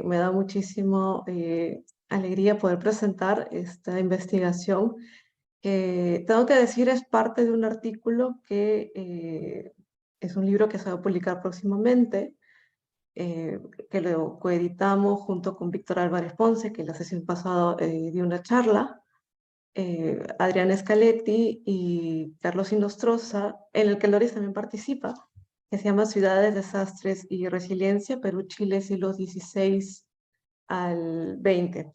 Me da muchísimo alegría poder presentar esta investigación que, tengo que decir, es parte de un artículo que es un libro que se va a publicar próximamente, eh, que lo coeditamos junto con Víctor Álvarez Ponce, que la sesión pasada dio una charla, Adriana Scaletti y Carlos Inostroza, en el que Loris también participa, que se llama Ciudades, Desastres y Resiliencia, Perú-Chile, siglos XVI al XX.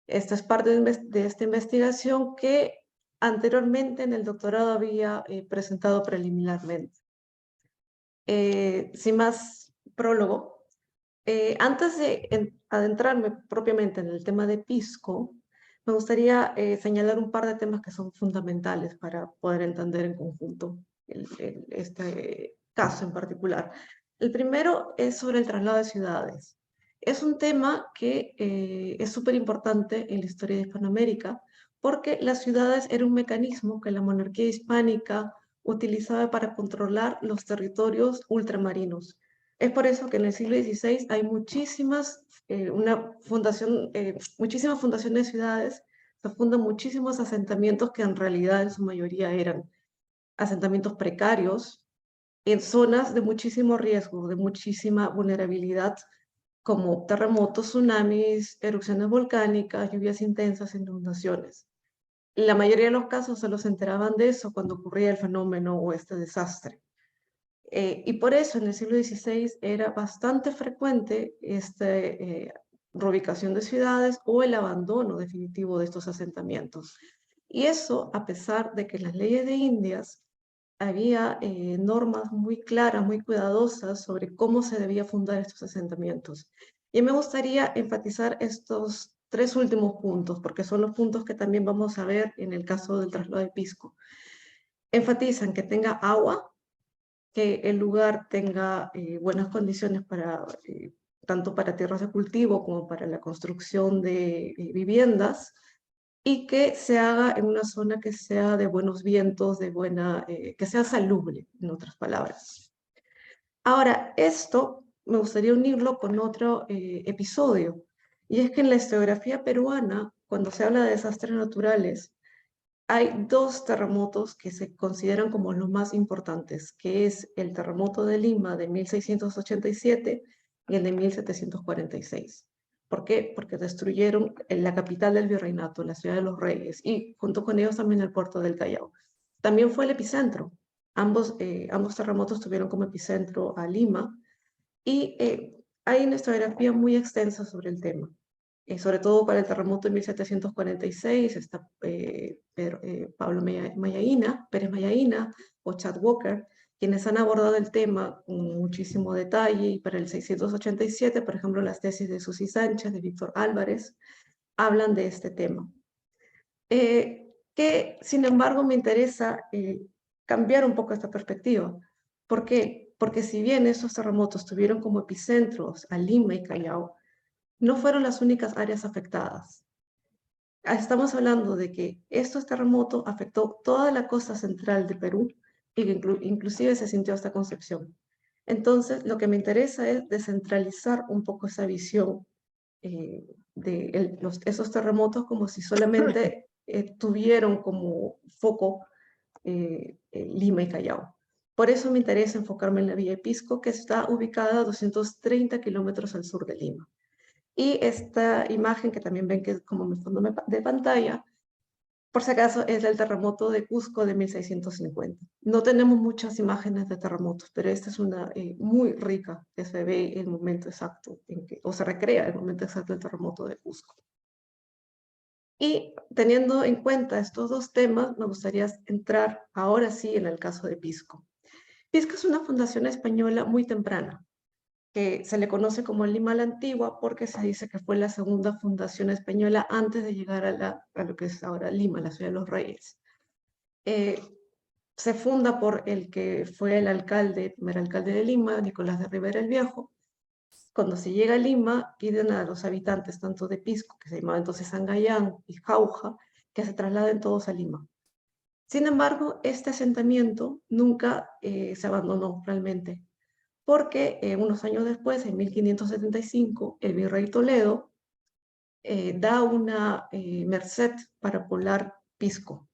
Esta es parte de esta investigación que anteriormente en el doctorado había presentado preliminarmente. Sin más prólogo, antes de adentrarme propiamente en el tema de Pisco, me gustaría señalar un par de temas que son fundamentales para poder entender en conjunto este caso en particular. El primero es sobre el traslado de ciudades. Es un tema que es súper importante en la historia de Hispanoamérica porque las ciudades eran un mecanismo que la monarquía hispánica utilizaba para controlar los territorios ultramarinos. Es por eso que en el siglo XVI hay muchísimas fundaciones de ciudades, se fundan muchísimos asentamientos que en realidad en su mayoría eran asentamientos precarios en zonas de muchísimo riesgo, de muchísima vulnerabilidad, como terremotos, tsunamis, erupciones volcánicas, lluvias intensas, inundaciones. La mayoría de los casos solo se enteraban de eso cuando ocurría el fenómeno o este desastre. Y por eso en el siglo XVI era bastante frecuente esta reubicación de ciudades o el abandono definitivo de estos asentamientos. Y eso a pesar de que en las leyes de Indias había normas muy claras, muy cuidadosas sobre cómo se debía fundar estos asentamientos. Y me gustaría enfatizar estos tres últimos puntos, porque son los puntos que también vamos a ver en el caso del traslado de Pisco. Enfatizan que tenga agua, que el lugar tenga buenas condiciones para, tanto para tierras de cultivo como para la construcción de viviendas, y que se haga en una zona que sea de buenos vientos, que sea salubre, en otras palabras. Ahora, esto me gustaría unirlo con otro episodio, y es que en la historiografía peruana, cuando se habla de desastres naturales, hay dos terremotos que se consideran como los más importantes, que es el terremoto de Lima de 1687 y el de 1746. ¿Por qué? Porque destruyeron la capital del virreinato, la ciudad de los reyes, y junto con ellos también el puerto del Callao. También fue el epicentro. Ambos terremotos tuvieron como epicentro a Lima, y hay una historiografía muy extensa sobre el tema. Sobre todo para el terremoto de 1746, está Pablo Pérez Mayaína o Chad Walker, quienes han abordado el tema con muchísimo detalle, y para el 687, por ejemplo, las tesis de Susi Sánchez, de Víctor Álvarez, hablan de este tema. Que, sin embargo, me interesa cambiar un poco esta perspectiva. ¿Por qué? Porque si bien estos terremotos tuvieron como epicentros a Lima y Callao, no fueron las únicas áreas afectadas. Estamos hablando de que estos terremotos afectó toda la costa central de Perú y que inclusive se sintió hasta Concepción. Entonces, lo que me interesa es descentralizar un poco esa visión de esos terremotos como si solamente tuvieron como foco Lima y Callao. Por eso me interesa enfocarme en la Villa de Pisco, que está ubicada a 230 kilómetros al sur de Lima. Y esta imagen que también ven que es como mi fondo de pantalla, por si acaso es del terremoto de Cusco de 1650. No tenemos muchas imágenes de terremotos, pero esta es una muy rica, que se ve el momento exacto, o se recrea el momento exacto del terremoto de Cusco. Y teniendo en cuenta estos dos temas, me gustaría entrar ahora sí en el caso de Pisco. Pisco es una fundación española muy temprana, que se le conoce como Lima la Antigua porque se dice que fue la segunda fundación española antes de llegar a lo que es ahora Lima, la ciudad de los reyes. Eh, Se funda por el que fue el primer alcalde de Lima, Nicolás de Rivera el Viejo, Cuando se llega a Lima, piden a los habitantes, tanto de Pisco, que se llamaba entonces Sangayán, y Jauja, que se trasladen todos a Lima. Sin embargo, este asentamiento nunca se abandonó realmente, porque unos años después, en 1575, el virrey Toledo da una merced para poblar Pisco.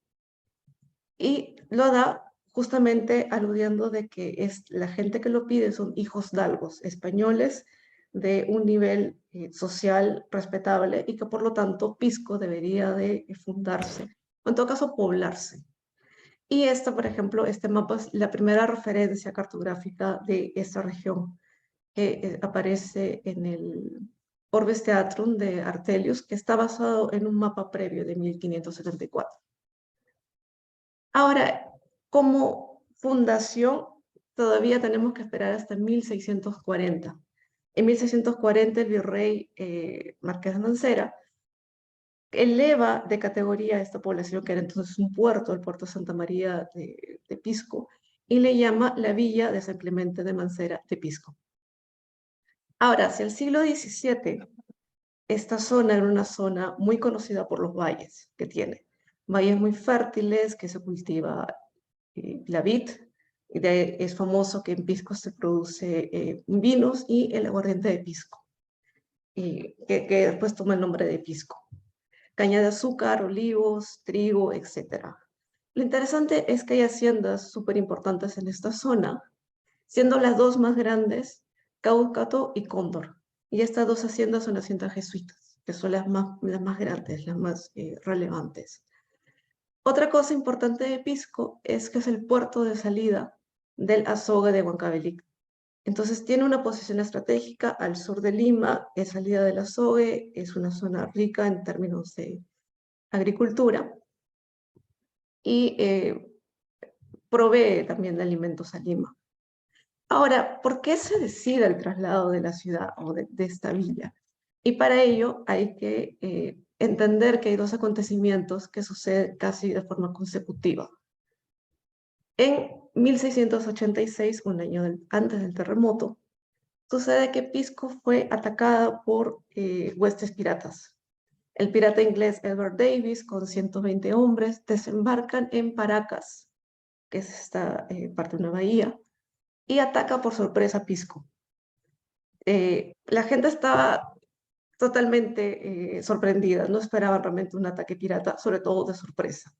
Y lo da justamente aludiendo de que es la gente que lo pide son hijos dalgos, españoles de un nivel social respetable y que por lo tanto Pisco debería de fundarse, o en todo caso poblarse. Y esta, por ejemplo, este mapa es la primera referencia cartográfica de esta región que aparece en el Orbis Theatrum de Artelius, que está basado en un mapa previo de 1574. Ahora, como fundación, todavía tenemos que esperar hasta 1640. En 1640 el virrey Marqués de Mancera eleva de categoría a esta población, que era entonces un puerto, el puerto de Santa María de Pisco, y le llama la villa de San Clemente de Mancera de Pisco. Ahora, hacia el siglo XVII, esta zona era una zona muy conocida por los valles que tiene. Valles muy fértiles, que se cultiva la vid, es famoso que en Pisco se produce vinos y el aguardiente de Pisco, que después toma el nombre de Pisco. Caña de azúcar, olivos, trigo, etc. Lo interesante es que hay haciendas súper importantes en esta zona, siendo las dos más grandes, Cáucato y Cóndor. Y estas dos haciendas son haciendas jesuitas, que son las más grandes, las más relevantes. Otra cosa importante de Pisco es que es el puerto de salida del azogue de Huancavelic. Entonces tiene una posición estratégica al sur de Lima, es salida del azogue, es una zona rica en términos de agricultura y provee también de alimentos a Lima. Ahora, ¿por qué se decide el traslado de la ciudad o de esta villa? Y para ello hay que entender que hay dos acontecimientos que suceden casi de forma consecutiva. En 1686, un año antes del terremoto, sucede que Pisco fue atacada por huestes piratas. El pirata inglés Edward Davis, con 120 hombres, desembarcan en Paracas, que es esta parte de una bahía, y ataca por sorpresa Pisco. La gente estaba totalmente sorprendida, no esperaban realmente un ataque pirata, sobre todo de sorpresa.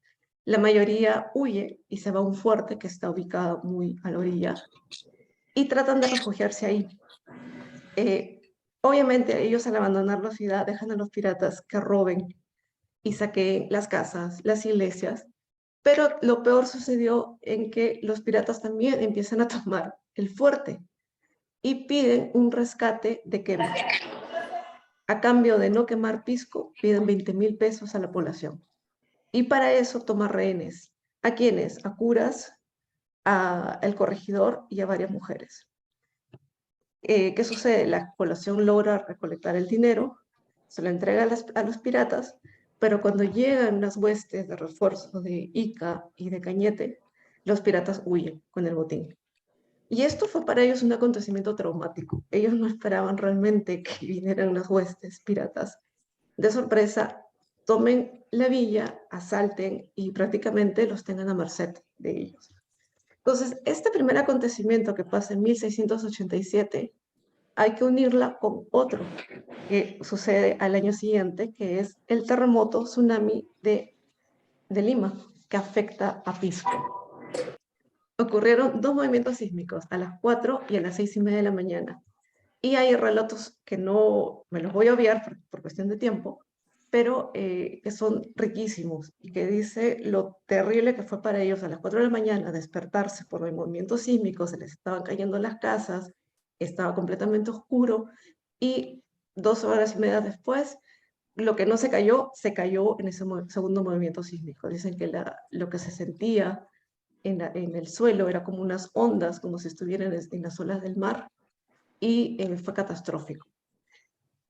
La mayoría huye y se va a un fuerte que está ubicado muy a la orilla y tratan de refugiarse ahí. Obviamente ellos al abandonar la ciudad dejan a los piratas que roben y saqueen las casas, las iglesias, pero lo peor sucedió en que los piratas también empiezan a tomar el fuerte y piden un rescate de quema. A cambio de no quemar Pisco, piden 20.000 pesos a la población. Y para eso toma rehenes. ¿A quiénes? A curas, al corregidor y a varias mujeres. ¿Qué sucede? La población logra recolectar el dinero, se lo entrega a los piratas, pero cuando llegan las huestes de refuerzo de Ica y de Cañete, los piratas huyen con el botín. Y esto fue para ellos un acontecimiento traumático. Ellos no esperaban realmente que vinieran las huestes piratas. De sorpresa, tomen la villa, asalten y prácticamente los tengan a merced de ellos. Entonces, este primer acontecimiento que pasa en 1687, hay que unirla con otro que sucede al año siguiente, que es el terremoto tsunami de Lima, que afecta a Pisco. Ocurrieron dos movimientos sísmicos, a las 4 y a las 6:30 de la mañana. Y hay relatos que no me los voy a obviar por cuestión de tiempo, pero que son riquísimos y que dice lo terrible que fue para ellos a las 4 de la mañana despertarse por el movimiento sísmico, se les estaban cayendo las casas, estaba completamente oscuro y 2 horas y media después, lo que no se cayó en ese segundo movimiento sísmico. Dicen que lo que se sentía en el suelo era como unas ondas, como si estuvieran en las olas del mar, y fue catastrófico.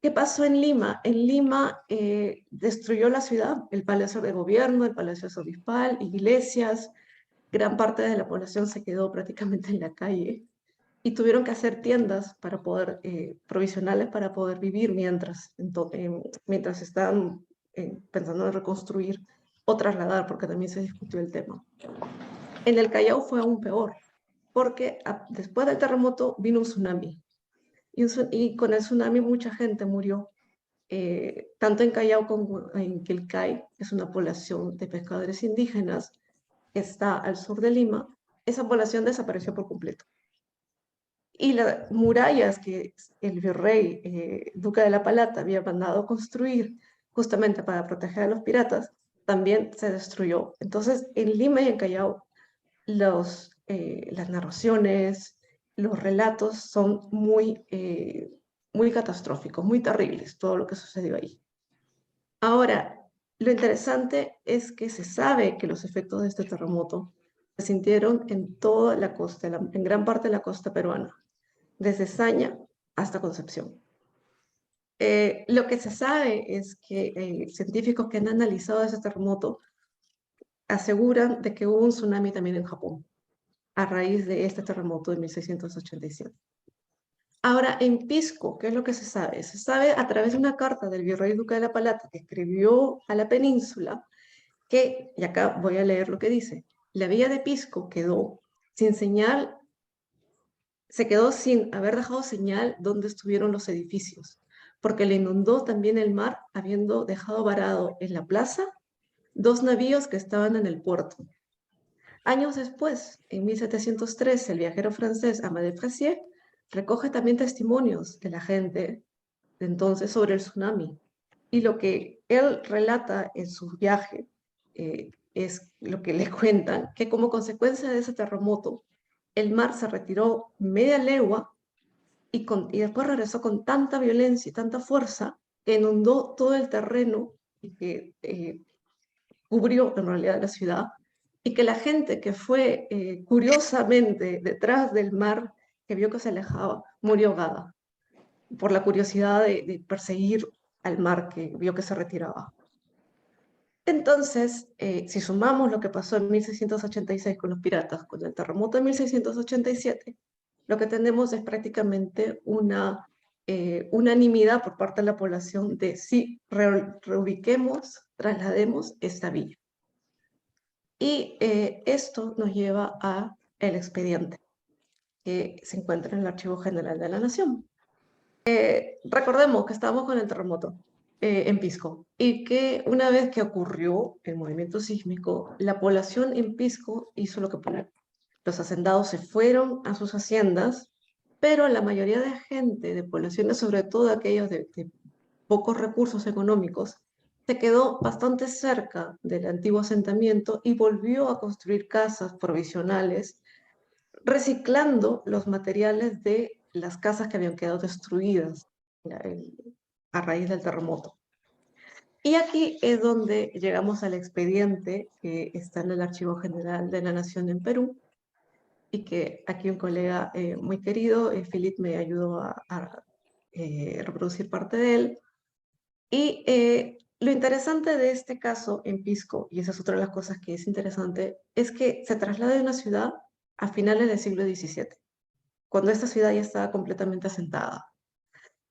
¿Qué pasó en Lima? En Lima destruyó la ciudad, el Palacio de Gobierno, el Palacio Obispal, iglesias, gran parte de la población se quedó prácticamente en la calle. y tuvieron que hacer tiendas para poder, provisionales para poder vivir mientras estaban pensando en reconstruir o trasladar, porque también se discutió el tema. En el Callao fue aún peor, porque después del terremoto vino un tsunami, y con el tsunami mucha gente murió, tanto en Callao como en Quilcay, que es una población de pescadores indígenas que está al sur de Lima. Esa población desapareció por completo. Y las murallas que el virrey Duque de la Palata había mandado construir justamente para proteger a los piratas, también se destruyó. Entonces, en Lima y en Callao, las narraciones, los relatos son muy catastróficos, muy terribles, todo lo que sucedió ahí. Ahora, lo interesante es que se sabe que los efectos de este terremoto se sintieron en toda la costa, en gran parte de la costa peruana, desde Saña hasta Concepción. Lo que se sabe es que científicos que han analizado ese terremoto aseguran de que hubo un tsunami también en Japón a raíz de este terremoto de 1687. Ahora, en Pisco, ¿qué es lo que se sabe? Se sabe a través de una carta del virrey Duque de la Palata que escribió a la península que, y acá voy a leer lo que dice, la villa de Pisco quedó sin señal, se quedó sin haber dejado señal donde estuvieron los edificios, porque le inundó también el mar, habiendo dejado varado en la plaza 2 navíos que estaban en el puerto. Años después, en 1713, el viajero francés Amadé Fraisier recoge también testimonios de la gente de entonces sobre el tsunami. Y lo que él relata en su viaje es lo que le cuentan, que como consecuencia de ese terremoto, el mar se retiró media legua y después regresó con tanta violencia y tanta fuerza que inundó todo el terreno y que cubrió en realidad la ciudad, y que la gente que fue curiosamente detrás del mar, que vio que se alejaba, murió ahogada por la curiosidad de perseguir al mar que vio que se retiraba. Entonces, si sumamos lo que pasó en 1686 con los piratas, con el terremoto de 1687, lo que tenemos es prácticamente una unanimidad por parte de la población de sí, reubiquemos, traslademos esta villa. Y esto nos lleva a el expediente que se encuentra en el Archivo General de la Nación. Recordemos que estábamos con el terremoto en Pisco y que una vez que ocurrió el movimiento sísmico, la población en Pisco hizo lo que pudo. Los hacendados se fueron a sus haciendas, pero la mayoría de gente, de poblaciones, sobre todo aquellos de pocos recursos económicos, se quedó bastante cerca del antiguo asentamiento y volvió a construir casas provisionales, reciclando los materiales de las casas que habían quedado destruidas a raíz del terremoto. Y aquí es donde llegamos al expediente que está en el Archivo General de la Nación en Perú, y que aquí un colega muy querido, Philip, me ayudó a reproducir parte de él. Y lo interesante de este caso en Pisco, y esa es otra de las cosas que es interesante, es que se traslada de una ciudad a finales del siglo XVII, cuando esta ciudad ya estaba completamente asentada.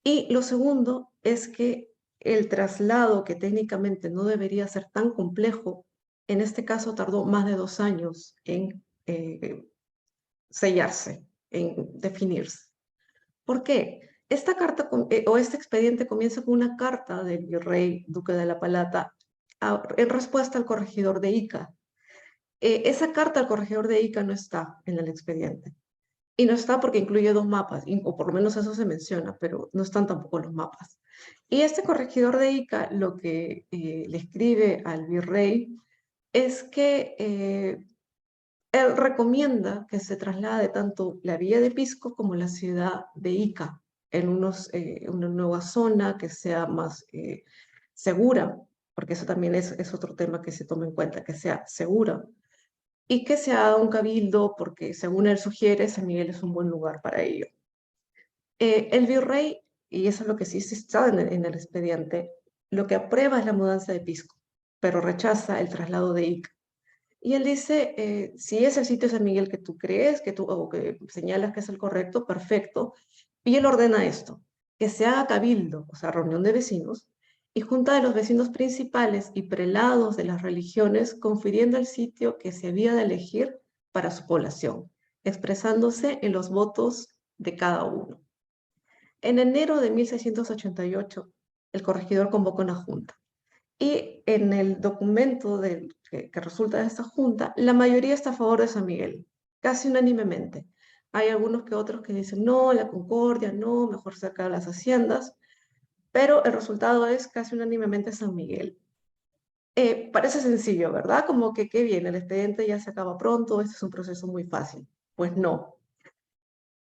Y lo segundo es que el traslado, que técnicamente no debería ser tan complejo, en este caso tardó más de 2 años en sellarse, en definirse. ¿Por qué? Esta carta o este expediente comienza con una carta del virrey Duque de la Palata en respuesta al corregidor de Ica. Esa carta al corregidor de Ica no está en el expediente. Y no está porque incluye 2 mapas, o por lo menos eso se menciona, pero no están tampoco los mapas. Y este corregidor de Ica lo que le escribe al virrey es que él recomienda que se traslade tanto la villa de Pisco como la ciudad de Ica en una nueva zona que sea más segura, porque eso también es otro tema que se toma en cuenta, que sea segura, y que se haga un cabildo, porque según él sugiere, San Miguel es un buen lugar para ello. El virrey, y eso es lo que sí está en el expediente, lo que aprueba es la mudanza de Pisco, pero rechaza el traslado de Ica. Y él dice, si es el sitio de San Miguel que tú crees, o que señalas que es el correcto, perfecto. Y él ordena esto, que se haga cabildo, o sea, reunión de vecinos, y junta de los vecinos principales y prelados de las religiones, confiriendo el sitio que se había de elegir para su población, expresándose en los votos de cada uno. En enero de 1688, el corregidor convoca una junta. Y en el documento que resulta de esta junta, la mayoría está a favor de San Miguel, casi unánimemente. Hay algunos que otros que dicen, no, la Concordia, no, mejor cerca de las haciendas, pero el resultado es casi unánimemente San Miguel. Parece sencillo, ¿verdad? Como que qué bien, el expediente ya se acaba pronto, este es un proceso muy fácil. Pues no.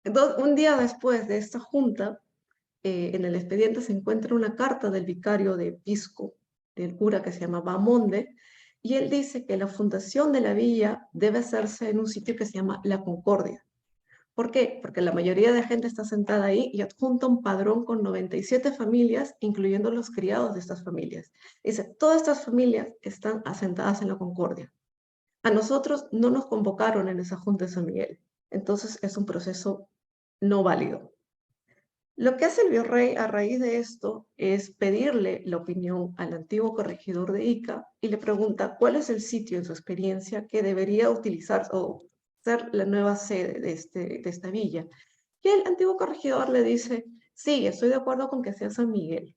Entonces, un día después de esta junta, en el expediente se encuentra una carta del vicario de Pisco, del cura que se llamaba Monde, y él dice que la fundación de la villa debe hacerse en un sitio que se llama La Concordia. ¿Por qué? Porque la mayoría de gente está sentada ahí y adjunta un padrón con 97 familias, incluyendo los criados de estas familias. Dice, todas estas familias están asentadas en La Concordia. A nosotros no nos convocaron en esa junta de San Miguel. Entonces es un proceso no válido. Lo que hace el virrey a raíz de esto es pedirle la opinión al antiguo corregidor de Ica y le pregunta cuál es el sitio en su experiencia que debería utilizar o ser la nueva sede de esta villa. Y el antiguo corregidor le dice, sí, estoy de acuerdo con que sea San Miguel.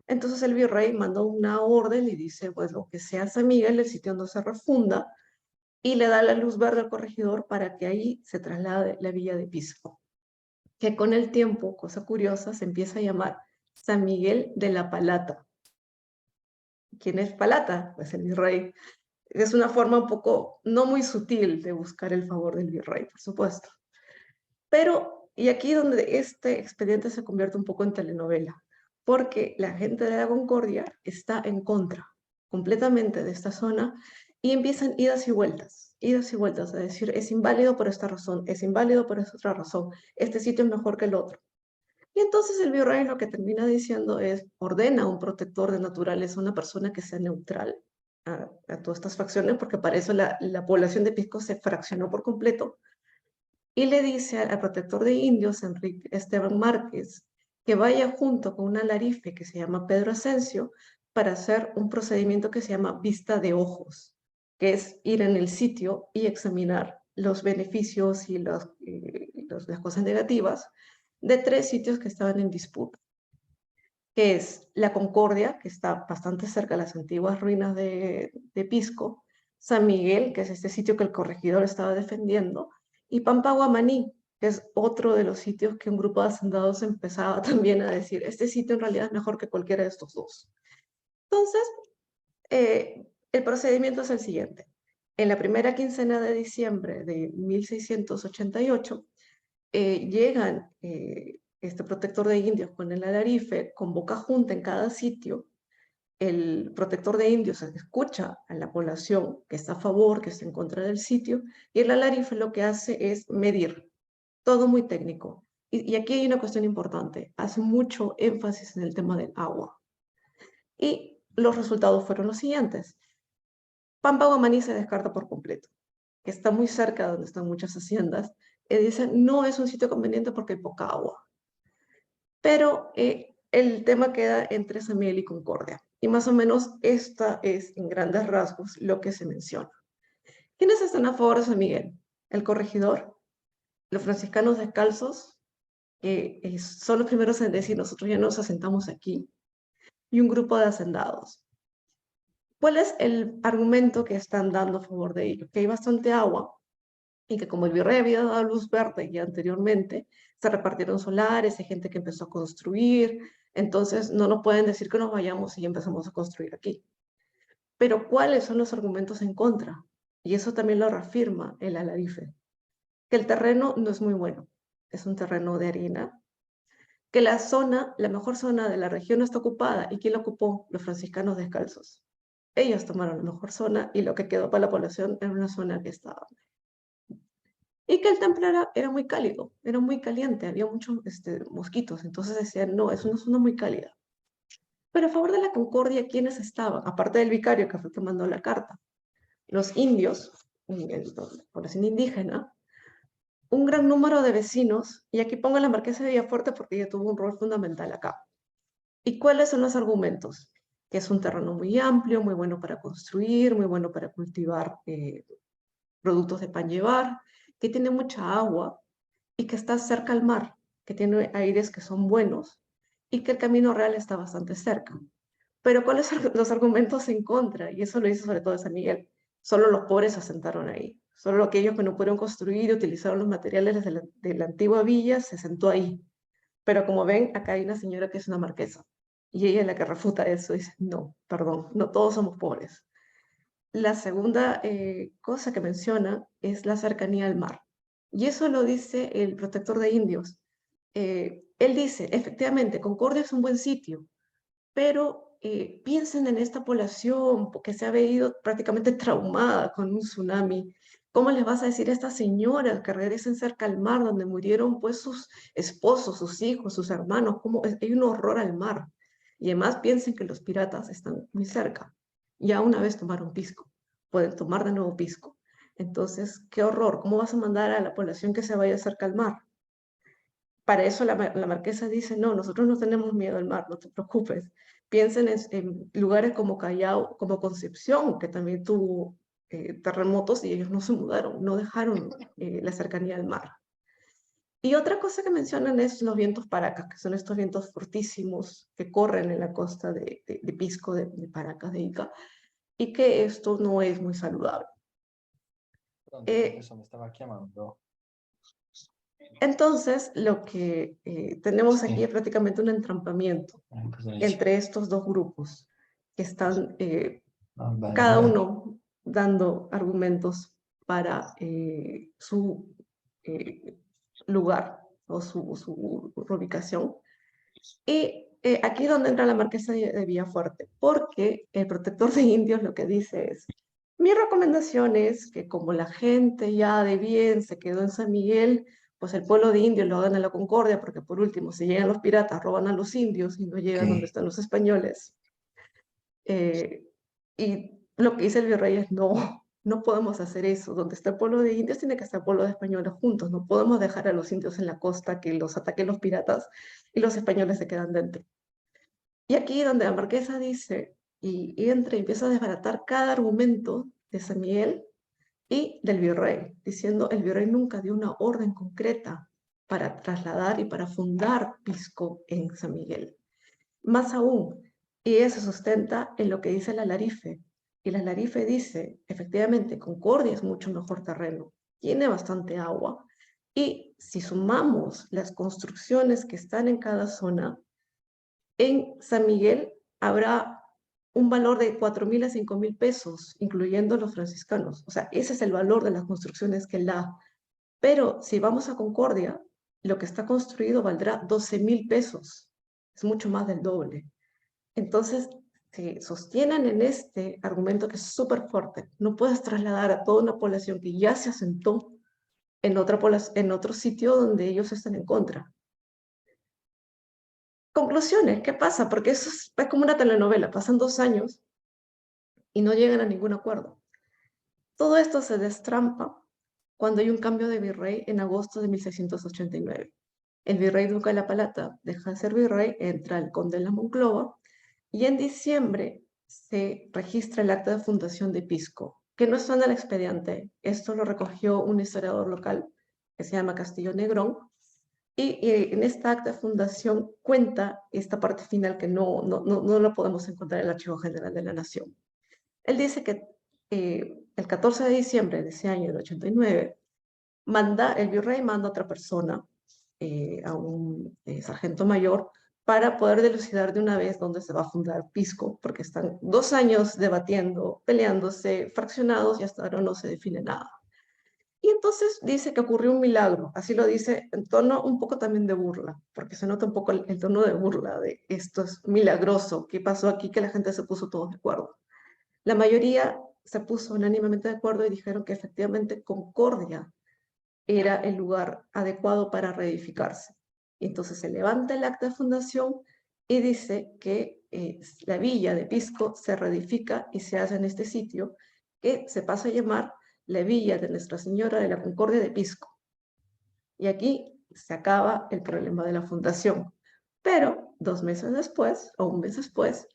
Entonces el virrey manda una orden y dice, pues lo que sea San Miguel, el sitio donde se refunda, y le da la luz verde al corregidor para que ahí se traslade la villa de Pisco, que con el tiempo, cosa curiosa, se empieza a llamar San Miguel de la Palata. ¿Quién es Palata? Pues el virrey. Es una forma un poco no muy sutil de buscar el favor del virrey, por supuesto. Pero, y aquí donde este expediente se convierte un poco en telenovela, porque la gente de la Concordia está en contra completamente de esta zona y empiezan idas y vueltas, a decir, es inválido por esta razón, es inválido por esta otra razón, este sitio es mejor que el otro. Y entonces el virrey lo que termina diciendo es, ordena a un protector de naturaleza, una persona que sea neutral a todas estas facciones, porque para eso la población de Pisco se fraccionó por completo, y le dice al protector de indios, Enrique Esteban Márquez, que vaya junto con un alarife que se llama Pedro Asensio para hacer un procedimiento que se llama vista de ojos, que es ir en el sitio y examinar los beneficios y las cosas negativas de 3 sitios que estaban en disputa, que es La Concordia, que está bastante cerca de las antiguas ruinas de Pisco, San Miguel, que es este sitio que el corregidor estaba defendiendo, y Pampaguamaní, que es otro de los sitios que un grupo de hacendados empezaba también a decir, este sitio en realidad es mejor que cualquiera de estos dos. Entonces, el procedimiento es el siguiente. En la primera quincena de diciembre de 1688, llegan este protector de indios con el alarife, convoca junta en cada sitio, el protector de indios escucha a la población que está a favor, que está en contra del sitio, y el alarife lo que hace es medir, todo muy técnico. Y aquí hay una cuestión importante, hace mucho énfasis en el tema del agua. Y los resultados fueron los siguientes. Pampaguamaní se descarta por completo, que está muy cerca de donde están muchas haciendas, y dicen, no es un sitio conveniente porque hay poca agua. Pero el tema queda entre San Miguel y Concordia. Y más o menos esta es, en grandes rasgos, lo que se menciona. ¿Quiénes están a favor de San Miguel? El corregidor, los franciscanos descalzos, que son los primeros en decir, nosotros ya nos asentamos aquí, y un grupo de hacendados. ¿Cuál es el argumento que están dando a favor de ello? Que hay bastante agua, y que como el virrey había dado luz verde ya anteriormente, se repartieron solares, hay gente que empezó a construir, entonces no nos pueden decir que nos vayamos y empezamos a construir aquí. Pero ¿cuáles son los argumentos en contra? Y eso también lo reafirma el alarife, que el terreno no es muy bueno, es un terreno de arena, que la zona, la mejor zona de la región está ocupada, ¿y quién la ocupó? Los franciscanos descalzos. Ellos tomaron la mejor zona y lo que quedó para la población era una zona que estaba y que el templo era muy cálido, era muy caliente, había muchos mosquitos, entonces decían, no, es una zona muy cálida. Pero a favor de la Concordia, ¿quiénes estaban? Aparte del vicario que fue que mandó la carta. los indios, población indígena, un gran número de vecinos, y aquí pongo a la marquesa de Villafuerte porque ella tuvo un rol fundamental acá. ¿Y cuáles son los argumentos? Que es un terreno muy amplio, muy bueno para construir, muy bueno para cultivar productos de pan llevar, que tiene mucha agua y que está cerca al mar, que tiene aires que son buenos y que el camino real está bastante cerca. Pero ¿cuáles son los argumentos en contra? Y eso lo dice sobre todo San Miguel. Solo los pobres se asentaron ahí. Solo aquellos que no pudieron construir y utilizaron los materiales de la antigua villa se sentó ahí. Pero como ven, acá hay una señora que es una marquesa. Y ella es la que refuta eso. Dice, no, perdón, no todos somos pobres. La segunda cosa que menciona es la cercanía al mar. Y eso lo dice el protector de indios. Él dice, efectivamente, Concordia es un buen sitio, pero piensen en esta población que se ha veído prácticamente traumada con un tsunami. ¿Cómo les vas a decir a estas señoras que regresen cerca al mar donde murieron pues sus esposos, sus hijos, sus hermanos? ¿Cómo? Hay un horror al mar. Y además piensen que los piratas están muy cerca. Ya una vez tomaron Pisco, pueden tomar de nuevo Pisco. Entonces, qué horror. ¿Cómo vas a mandar a la población que se vaya cerca al mar? Para eso la marquesa dice, no, nosotros no tenemos miedo al mar, no te preocupes. Piensen en lugares como Callao, como Concepción, que también tuvo terremotos y ellos no se mudaron, no dejaron la cercanía al mar. Y otra cosa que mencionan es los vientos Paracas, que son estos vientos fortísimos que corren en la costa de Pisco, de Paracas, de Ica, y que esto no es muy saludable. Eso me estaba quemando. Entonces, lo que tenemos aquí Sí. es prácticamente un entrampamiento Pues buenísimo. entre estos dos grupos que están Vale, cada vale. uno dando argumentos para su lugar o su ubicación. Y aquí es donde entra la marquesa de Villafuerte, porque el protector de indios lo que dice es, mi recomendación es que como la gente ya de bien se quedó en San Miguel, pues el pueblo de indios lo hagan a la Concordia, porque por último, si llegan los piratas, roban a los indios y no llegan donde Ok. están los españoles. Eh, y lo que dice el virrey es, no, no podemos hacer eso. Donde está el pueblo de indios, tiene que estar el pueblo de españoles juntos. No podemos dejar a los indios en la costa que los ataquen los piratas y los españoles se quedan dentro. Y aquí donde la marquesa dice, y entra y empieza a desbaratar cada argumento de San Miguel y del virrey, diciendo, el virrey nunca dio una orden concreta para trasladar y para fundar Pisco en San Miguel. Más aún, y ella se sustenta en lo que dice la Larife. Y la Larife dice, efectivamente, Concordia es mucho mejor terreno, tiene bastante agua. Y si sumamos las construcciones que están en cada zona, en San Miguel habrá un valor de 4.000 a 5.000 pesos, incluyendo los franciscanos. O sea, ese es el valor de las construcciones que él da. Pero si vamos a Concordia, lo que está construido valdrá 12.000 pesos. Es mucho más del doble. Entonces, se sostienen en este argumento que es súper fuerte. No puedes trasladar a toda una población que ya se asentó en otro sitio donde ellos están en contra. Conclusiones, ¿qué pasa? Porque eso es como una telenovela, pasan 2 años y no llegan a ningún acuerdo. Todo esto se destrampa cuando hay un cambio de virrey en agosto de 1689. El virrey Duca de la Palata deja de ser virrey, entra el conde de la Monclova, y en diciembre se registra el acta de fundación de Pisco, que no está en el expediente. Esto lo recogió un historiador local que se llama Castillo Negrón, y en esta acta de fundación cuenta esta parte final que no la podemos encontrar en el Archivo General de la Nación. Él dice que el 14 de diciembre de ese año, del 89, el virrey manda a otra persona, a un sargento mayor, para poder dilucidar de una vez dónde se va a fundar Pisco, porque están 2 años debatiendo, peleándose, fraccionados y hasta ahora no se define nada. Y entonces dice que ocurrió un milagro, así lo dice en tono un poco también de burla, porque se nota un poco el tono de burla de esto es milagroso, ¿qué pasó aquí? Que la gente se puso todos de acuerdo. La mayoría se puso unánimemente de acuerdo y dijeron que efectivamente Concordia era el lugar adecuado para reedificarse. Entonces se levanta el acta de fundación y dice que la villa de Pisco se reedifica y se hace en este sitio, que se pasa a llamar la Villa de Nuestra Señora de la Concordia de Pisco. Y aquí se acaba el problema de la fundación. Pero 2 meses después, o un mes después,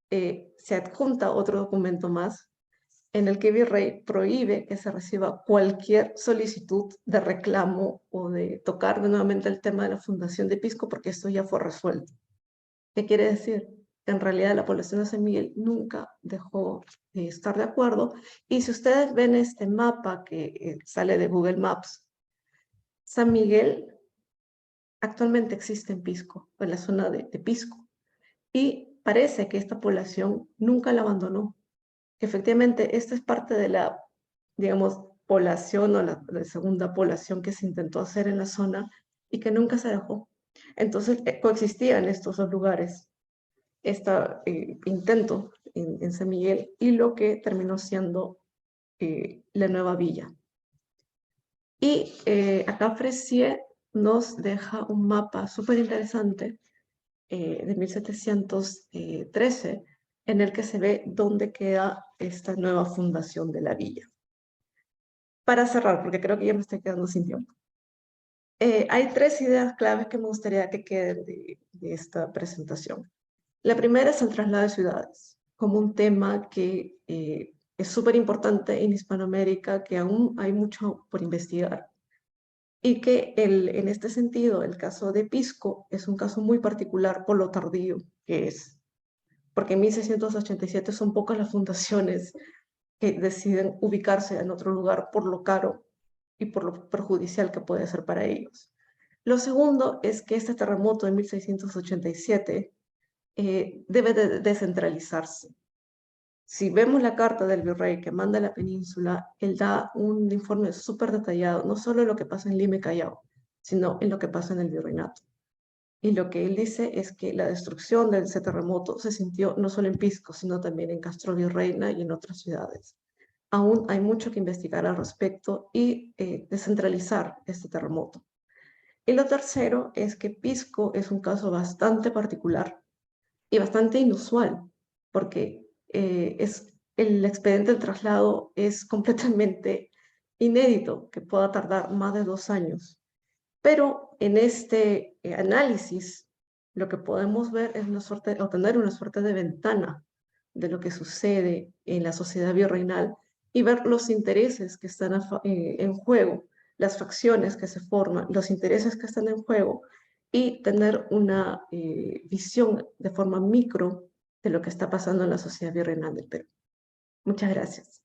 se adjunta otro documento más en el que el virrey prohíbe que se reciba cualquier solicitud de reclamo o de tocar nuevamente el tema de la fundación de Pisco, porque esto ya fue resuelto. ¿Qué quiere decir? En realidad la población de San Miguel nunca dejó de estar de acuerdo. Y si ustedes ven este mapa que sale de Google Maps, San Miguel actualmente existe en Pisco, en la zona de Pisco. Y parece que esta población nunca la abandonó. Que efectivamente esta es parte de la, digamos, población o la segunda población que se intentó hacer en la zona y que nunca se dejó. Entonces coexistían estos dos lugares, este intento en San Miguel y lo que terminó siendo la nueva villa. Y acá Fressier nos deja un mapa súper interesante de 1713, en el que se ve dónde queda esta nueva fundación de la villa. Para cerrar, porque creo que ya me estoy quedando sin tiempo. Hay 3 ideas claves que me gustaría que queden de esta presentación. La primera es el traslado de ciudades, como un tema que es súper importante en Hispanoamérica, que aún hay mucho por investigar. Y que en este sentido, el caso de Pisco es un caso muy particular por lo tardío que es. Porque en 1687 son pocas las fundaciones que deciden ubicarse en otro lugar por lo caro y por lo perjudicial que puede ser para ellos. Lo segundo es que este terremoto de 1687 debe de descentralizarse. Si vemos la carta del virrey que manda a la península, él da un informe súper detallado, no solo en lo que pasa en Lima y Callao, sino en lo que pasa en el virreinato. Y lo que él dice es que la destrucción de ese terremoto se sintió no solo en Pisco, sino también en Castro Virreina y en otras ciudades. Aún hay mucho que investigar al respecto y descentralizar este terremoto. Y lo tercero es que Pisco es un caso bastante particular y bastante inusual, porque el expediente del traslado es completamente inédito, que pueda tardar más de 2 años. Pero en este análisis, lo que podemos ver es obtener una suerte de ventana de lo que sucede en la sociedad virreinal y ver los intereses que están en juego, las facciones que se forman, los intereses que están en juego y tener una visión de forma micro de lo que está pasando en la sociedad virreinal del Perú. Muchas gracias.